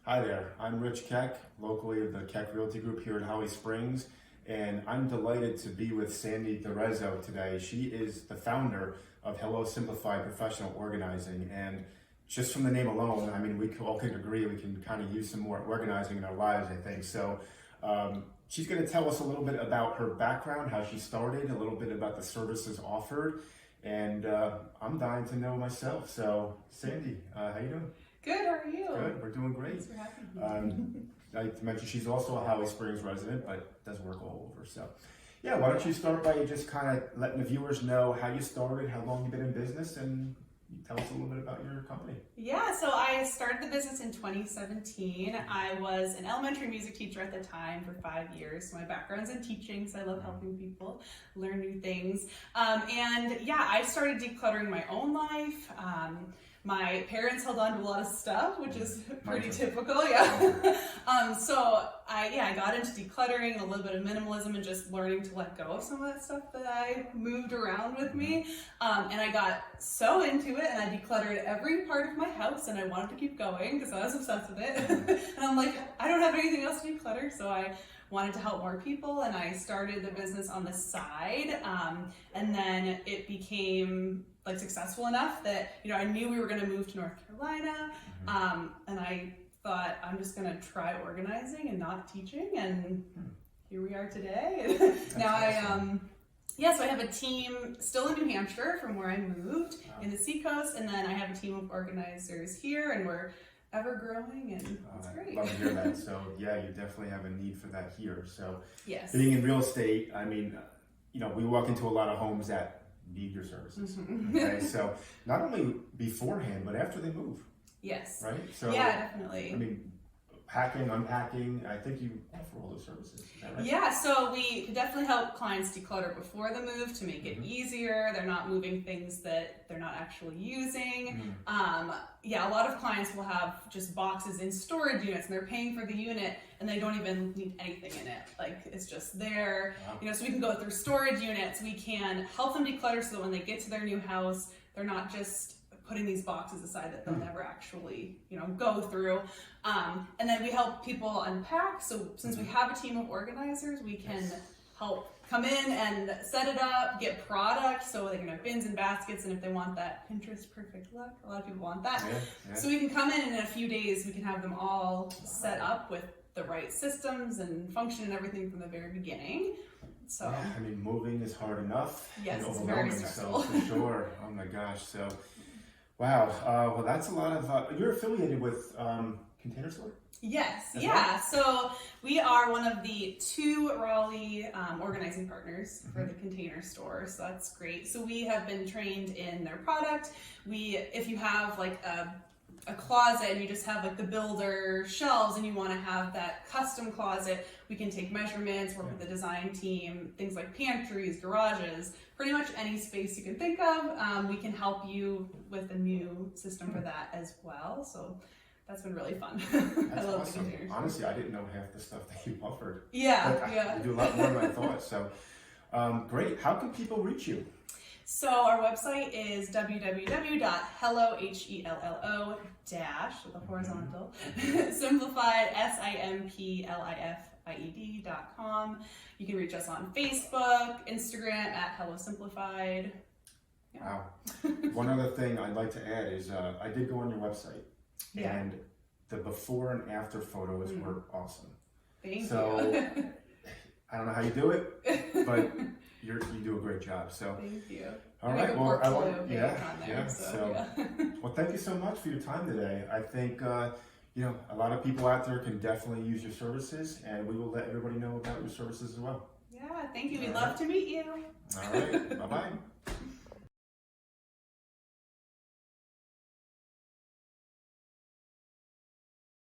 Hi there, I'm Rich Keck, locally of the Keck Realty Group here in Holly Springs, and I'm delighted to be with Sandi D'Arezzo today. She is the founder of Hello Simplified Professional Organizing, and just from the name alone, I mean, we all can agree we can kind of use some more organizing in our lives, I think. So she's going to tell us a little bit about her background, how she started, a little bit about the services offered, and I'm dying to know myself. So Sandi, how you doing? Good, how are you? Good, we're doing great. Thanks for having me. Like to mention, she's also a Holly Springs resident, but does work all over. So, yeah, why don't you start by just kind of letting the viewers know how you started, how long you've been in business, and tell us a little bit about your company. Yeah, so I started the business in 2017. I was an elementary music teacher at the time for 5 years. So my background's in teaching, so I love helping people learn new things. And yeah, I started decluttering my own life. My parents held on to a lot of stuff, which is pretty typical, yeah. So I got into decluttering and a little bit of minimalism and just learning to let go of some of that stuff that I moved around with me. And I got so into it, and I decluttered every part of my house, and I wanted to keep going because I was obsessed with it. And I'm like, I don't have anything else to declutter, so I wanted to help more people, and I started the business on the side. And then it became like successful enough that, you know, I knew we were going to move to North Carolina. And I thought, I'm just going to try organizing and not teaching. And here we are today. Now awesome. So I have a team still in New Hampshire from where I moved in the Seacoast. And then I have a team of organizers here, and we're ever growing, and it's great. Love to hear that. So yeah, you definitely have a need for that here. So yes, being in real estate, I mean, you know, we walk into a lot of homes that need your services. Okay, so not only beforehand, but after they move. Yes. Right? So yeah, definitely. I mean, packing, unpacking, I think you offer all those services. Is that right? Yeah, so we definitely help clients declutter before the move to make it easier. They're not moving things that they're not actually using. Yeah, a lot of clients will have just boxes in storage units, and they're paying for the unit, and they don't even need anything in it. Like, it's just there. Wow. You know, so we can go through storage units. We can help them declutter so that when they get to their new house, they're not just putting these boxes aside that they'll never actually, you know, go through. And then we help people unpack. So since we have a team of organizers, we can help come in and set it up, get product, so they can have bins and baskets, and if they want that Pinterest perfect look, a lot of people want that. Yeah. So we can come in a few days, we can have them all set up with the right systems and function and everything from the very beginning. So yeah, I mean, moving is hard enough. Yes, and it's overwhelming, very stressful. so for sure. Oh my gosh. So, wow. Well, that's a lot of. You're affiliated with Container Store? Yes. That's yeah. right. So we are one of the 2 Raleigh organizing partners for the Container Store. So that's great. So we have been trained in their product. If you have like a closet and you just have like the builder shelves and you want to have that custom closet, we can take measurements, work with the design team, things like pantries, garages, pretty much any space you can think of. We can help you with a new system for that as well. So that's been really fun. That's I love awesome. the containers. Honestly, I didn't know half the stuff that you offered. Yeah, You do a lot more than I thought. So, great. How can people reach you? So our website is www.hello, Hello dash with a horizontal, simplified, simplified.com. You can reach us on Facebook, Instagram at Hello Simplified. Yeah. Wow. One other thing I'd like to add is I did go on your website, and the before and after photos were awesome. Thank you. I don't know how you do it, but you do a great job. So thank you. All right. Well, I want So well, thank you so much for your time today. I think you know, a lot of people out there can definitely use your services, and we will let everybody know about your services as well. yeah, thank you. We'd love to meet you. All right. Bye bye.